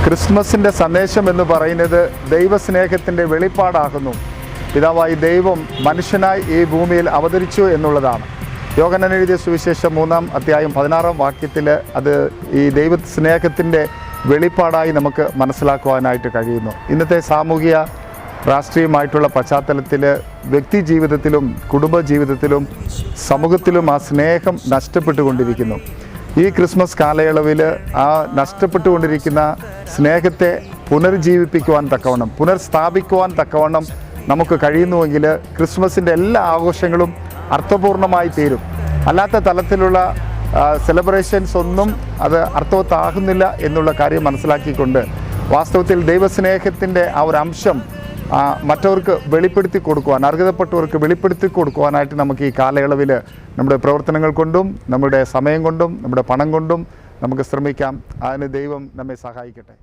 ക്രിസ്മസിൻ്റെ സന്ദേശം എന്ന് പറയുന്നത് ദൈവസ്നേഹത്തിൻ്റെ വെളിപ്പാടാകുന്നു. പിതാവായി ദൈവം മനുഷ്യനായി ഈ ഭൂമിയിൽ അവതരിച്ചു എന്നുള്ളതാണ്. യോഹന്നാൻ എഴുതിയ സുവിശേഷം 3-ാം അധ്യായം 16-ാം വാക്യത്തിൽ അത് ഈ ദൈവ സ്നേഹത്തിൻ്റെ വെളിപ്പാടായി നമുക്ക് മനസ്സിലാക്കുവാനായിട്ട് കഴിയുന്നു. ഇന്നത്തെ സാമൂഹിക രാഷ്ട്രീയമായിട്ടുള്ള പശ്ചാത്തലത്തിൽ വ്യക്തി ജീവിതത്തിലും കുടുംബജീവിതത്തിലും സമൂഹത്തിലും ആ സ്നേഹം നഷ്ടപ്പെട്ടുകൊണ്ടിരിക്കുന്നു. ഈ ക്രിസ്മസ് കാലയളവിൽ ആ നഷ്ടപ്പെട്ടുകൊണ്ടിരിക്കുന്ന സ്നേഹത്തെ പുനർജീവിപ്പിക്കുവാൻ തക്കവണ്ണം, പുനർസ്ഥാപിക്കുവാൻ തക്കവണ്ണം നമുക്ക് കഴിയുന്നുവെങ്കിൽ ക്രിസ്മസിൻ്റെ എല്ലാ ആഘോഷങ്ങളും അർത്ഥപൂർണമായി തീരും. അല്ലാത്ത തലത്തിലുള്ള സെലിബ്രേഷൻസ് ഒന്നും അത് അർത്ഥവത്താകുന്നില്ല എന്നുള്ള കാര്യം മനസ്സിലാക്കിക്കൊണ്ട് വാസ്തവത്തിൽ ദൈവസ്നേഹത്തിൻ്റെ ആ ഒരു അംശം മറ്റവർക്ക് വെളിപ്പെടുത്തി കൊടുക്കുവാൻ, അർഹതപ്പെട്ടവർക്ക് വെളിപ്പെടുത്തി കൊടുക്കുവാനായിട്ട് നമുക്ക് ഈ കാലയളവിൽ നമ്മുടെ പ്രവർത്തനങ്ങൾ കൊണ്ടും നമ്മുടെ സമയം കൊണ്ടും നമ്മുടെ പണം കൊണ്ടും നമുക്ക് ശ്രമിക്കാം. അതിന് ദൈവം നമ്മെ സഹായിക്കട്ടെ.